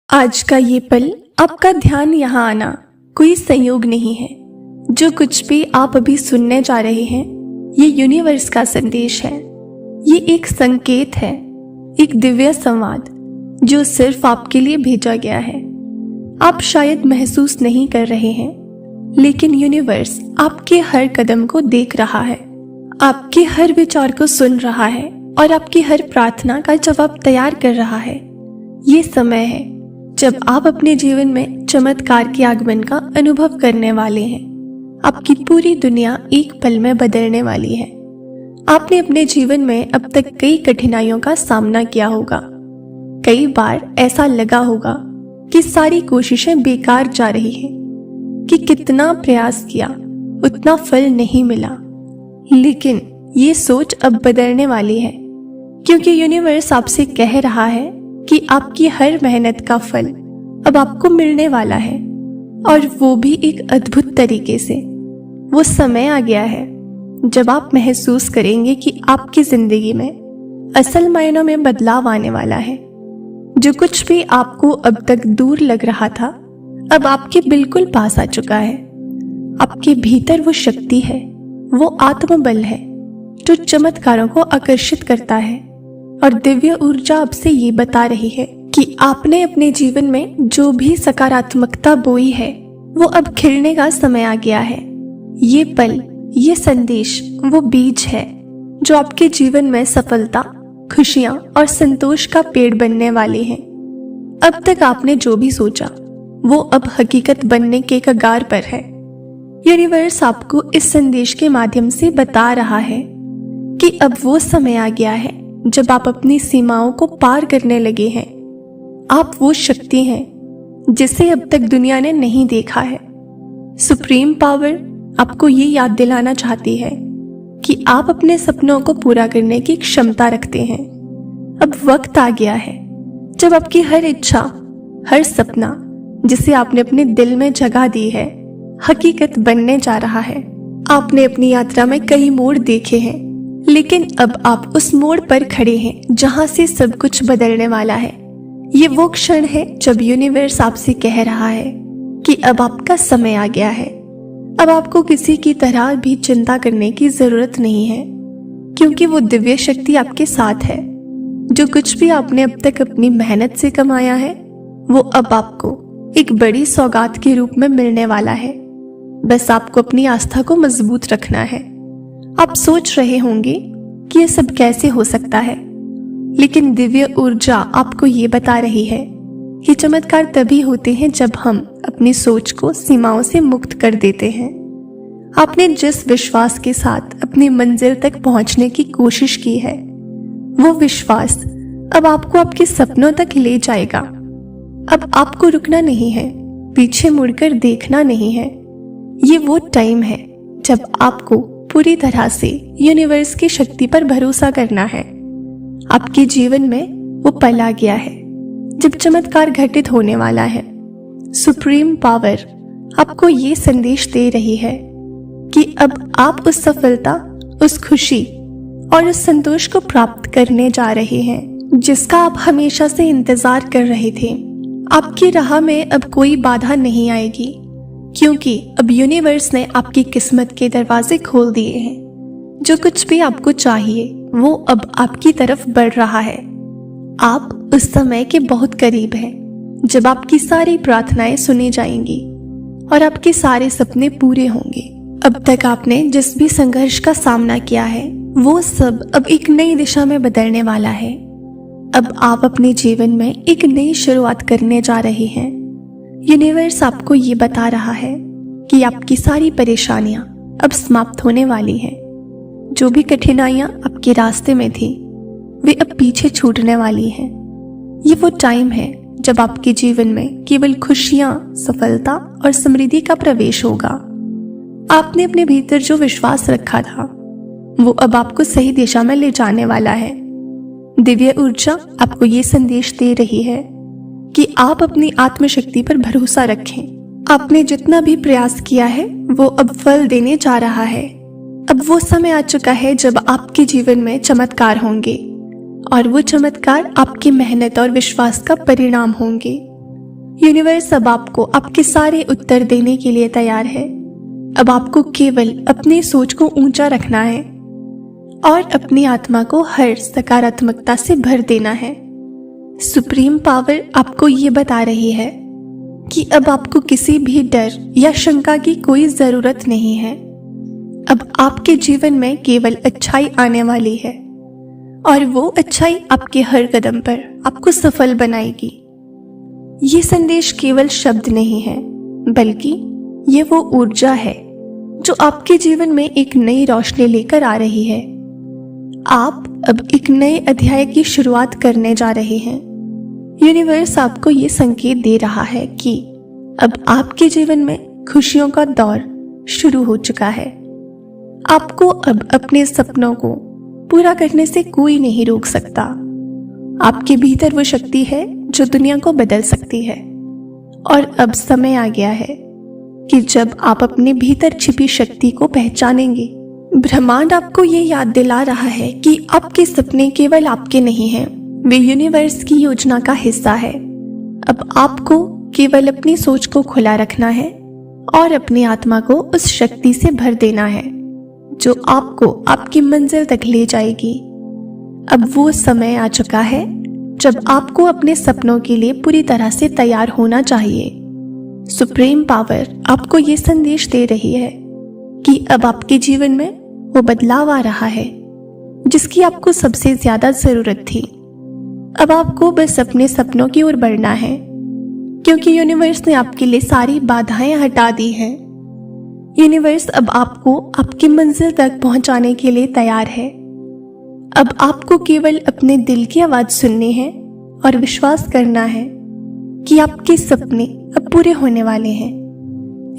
आज का ये पल, आपका ध्यान यहाँ आना कोई संयोग नहीं है। जो कुछ भी आप अभी सुनने जा रहे हैं, ये यूनिवर्स का संदेश है। ये एक संकेत है, एक दिव्य संवाद जो सिर्फ आपके लिए भेजा गया है। आप शायद महसूस नहीं कर रहे हैं, लेकिन यूनिवर्स आपके हर कदम को देख रहा है, आपके हर विचार को सुन रहा है और आपकी हर प्रार्थना का जवाब तैयार कर रहा है। ये समय है जब आप अपने जीवन में चमत्कार के आगमन का अनुभव करने वाले हैं। आपकी पूरी दुनिया एक पल में बदलने वाली है। आपने अपने जीवन में अब तक कई कठिनाइयों का सामना किया होगा। कई बार ऐसा लगा होगा कि सारी कोशिशें बेकार जा रही हैं, कि कितना प्रयास किया उतना फल नहीं मिला। लेकिन ये सोच अब बदलने वाली है, क्योंकि यूनिवर्स आपसे कह रहा है कि आपकी हर मेहनत का फल अब आपको मिलने वाला है, और वो भी एक अद्भुत तरीके से। वो समय आ गया है जब आप महसूस करेंगे कि आपकी जिंदगी में असल मायनों में बदलाव आने वाला है। जो कुछ भी आपको अब तक दूर लग रहा था, अब आपके बिल्कुल पास आ चुका है। आपके भीतर वो शक्ति है, वो आत्मबल है जो चमत्कारों को आकर्षित करता है, और दिव्य ऊर्जा आपसे ये बता रही है कि आपने अपने जीवन में जो भी सकारात्मकता बोई है, वो अब खिलने का समय आ गया है। ये पल, ये संदेश वो बीज है जो आपके जीवन में सफलता, खुशियां और संतोष का पेड़ बनने वाले हैं। अब तक आपने जो भी सोचा, वो अब हकीकत बनने के कगार पर है। यूनिवर्स आपको इस संदेश के माध्यम से बता रहा है कि अब वो समय आ गया है जब आप अपनी सीमाओं को पार करने लगे हैं। आप वो शक्ति हैं जिसे अब तक दुनिया ने नहीं देखा है। सुप्रीम पावर आपको ये याद दिलाना चाहती है कि आप अपने सपनों को पूरा करने की क्षमता रखते हैं। अब वक्त आ गया है जब आपकी हर इच्छा, हर सपना जिसे आपने अपने दिल में जगह दी है, हकीकत बनने जा रहा है। आपने अपनी यात्रा में कई मोड़ देखे हैं, लेकिन अब आप उस मोड़ पर खड़े हैं जहां से सब कुछ बदलने वाला है। ये वो क्षण है जब यूनिवर्स आपसे कह रहा है कि अब आपका समय आ गया है। अब आपको किसी की तरह भी चिंता करने की जरूरत नहीं है, क्योंकि वो दिव्य शक्ति आपके साथ है। जो कुछ भी आपने अब तक अपनी मेहनत से कमाया है, वो अब आपको एक बड़ी सौगात के रूप में मिलने वाला है। बस आपको अपनी आस्था को मजबूत रखना है। आप सोच रहे होंगे कि ये सब कैसे हो सकता है, लेकिन दिव्य ऊर्जा आपको ये बता रही है कि चमत्कार तभी होते हैं जब हम अपनी सोच को सीमाओं से मुक्त कर देते हैं। आपने जिस विश्वास के साथ अपनी मंजिल तक पहुंचने की कोशिश की है, वो विश्वास अब आपको आपके सपनों तक ले जाएगा। अब आपको रुकना नहीं है, पीछे मुड़कर देखना नहीं है। ये वो टाइम है जब आपको पूरी तरह से यूनिवर्स की शक्ति पर भरोसा करना है। आपके जीवन में वो पल आ गया है जब चमत्कार घटित होने वाला है। सुप्रीम पावर आपको ये संदेश दे रही है कि अब आप उस सफलता, उस खुशी और उस संतोष को प्राप्त करने जा रहे हैं जिसका आप हमेशा से इंतजार कर रहे थे। आपकी राह में अब कोई बाधा नहीं आएगी, क्योंकि अब यूनिवर्स ने आपकी किस्मत के दरवाजे खोल दिए हैं। जो कुछ भी आपको चाहिए, वो अब आपकी तरफ बढ़ रहा है। आप उस समय के बहुत करीब हैं जब आपकी सारी प्रार्थनाएं सुनी जाएंगी और आपके सारे सपने पूरे होंगे। अब तक आपने जिस भी संघर्ष का सामना किया है, वो सब अब एक नई दिशा में बदलने वाला है। अब आप अपने जीवन में एक नई शुरुआत करने जा रहे हैं। यूनिवर्स आपको ये बता रहा है कि आपकी सारी परेशानियां अब समाप्त होने वाली हैं। जो भी कठिनाइयां आपके रास्ते में थी, वे अब पीछे छूटने वाली हैं। ये वो टाइम है जब आपके जीवन में केवल खुशियां, सफलता और समृद्धि का प्रवेश होगा। आपने अपने भीतर जो विश्वास रखा था, वो अब आपको सही दिशा में ले जाने वाला है। दिव्य ऊर्जा आपको ये संदेश दे रही है कि आप अपनी आत्मशक्ति पर भरोसा रखें। आपने जितना भी प्रयास किया है, वो अब फल देने जा रहा है। अब वो समय आ चुका है जब आपके जीवन में चमत्कार होंगे, और वो चमत्कार आपकी मेहनत और विश्वास का परिणाम होंगे। यूनिवर्स अब आपको आपके सारे उत्तर देने के लिए तैयार है। अब आपको केवल अपनी सोच को ऊंचा रखना है और अपनी आत्मा को हर सकारात्मकता से भर देना है। सुप्रीम पावर आपको ये बता रही है कि अब आपको किसी भी डर या शंका की कोई जरूरत नहीं है। अब आपके जीवन में केवल अच्छाई आने वाली है और वो अच्छाई आपके हर कदम पर आपको सफल बनाएगी। ये संदेश केवल शब्द नहीं है, बल्कि ये वो ऊर्जा है जो आपके जीवन में एक नई रोशनी लेकर आ रही है। आप अब एक नए अध्याय की शुरुआत करने जा रहे हैं। यूनिवर्स आपको ये संकेत दे रहा है कि अब आपके जीवन में खुशियों का दौर शुरू हो चुका है। आपको अब अपने सपनों को पूरा करने से कोई नहीं रोक सकता। आपके भीतर वो शक्ति है जो दुनिया को बदल सकती है और अब समय आ गया है कि जब आप अपने भीतर छिपी शक्ति को पहचानेंगे। ब्रह्मांड आपको ये याद दिला रहा है कि आपके सपने केवल आपके नहीं हैं, वे यूनिवर्स की योजना का हिस्सा है। अब आपको केवल अपनी सोच को खुला रखना है और अपनी आत्मा को उस शक्ति से भर देना है जो आपको आपकी मंजिल तक ले जाएगी। अब वो समय आ चुका है जब आपको अपने सपनों के लिए पूरी तरह से तैयार होना चाहिए। सुप्रीम पावर आपको ये संदेश दे रही है कि अब आपके जीवन में वो बदलाव आ रहा है जिसकी आपको सबसे ज्यादा जरूरत थी। अब आपको बस अपने सपनों की ओर बढ़ना है, क्योंकि यूनिवर्स ने आपके लिए सारी बाधाएं हटा दी हैं। यूनिवर्स अब आपको आपकी मंजिल तक पहुंचाने के लिए तैयार है। अब आपको केवल अपने दिल की आवाज सुननी है और विश्वास करना है कि आपके सपने अब पूरे होने वाले हैं।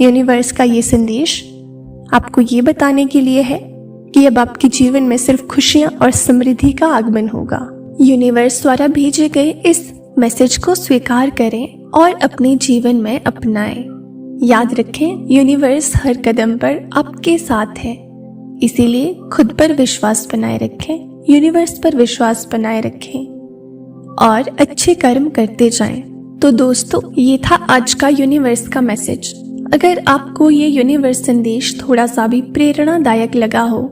यूनिवर्स का ये संदेश आपको ये बताने के लिए है कि अब आपके जीवन में सिर्फ खुशियां और समृद्धि का आगमन होगा। यूनिवर्स द्वारा भेजे गए इस मैसेज को स्वीकार करें और अपने जीवन में अपनाएं। याद रखें, यूनिवर्स हर कदम पर आपके साथ है, इसीलिए खुद पर विश्वास बनाए रखें, यूनिवर्स पर विश्वास बनाए रखें और अच्छे कर्म करते जाएं। तो दोस्तों, ये था आज का यूनिवर्स का मैसेज। अगर आपको ये यूनिवर्स संदेश थोड़ा सा भी प्रेरणादायक लगा हो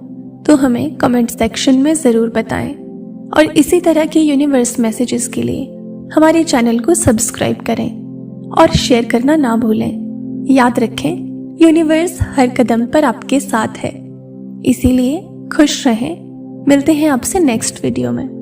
तो हमें कमेंट सेक्शन में ज़रूर बताएं और इसी तरह के यूनिवर्स मैसेजेस के लिए हमारे चैनल को सब्सक्राइब करें और शेयर करना ना भूलें। याद रखें, यूनिवर्स हर कदम पर आपके साथ है, इसीलिए खुश रहें। मिलते हैं आपसे नेक्स्ट वीडियो में।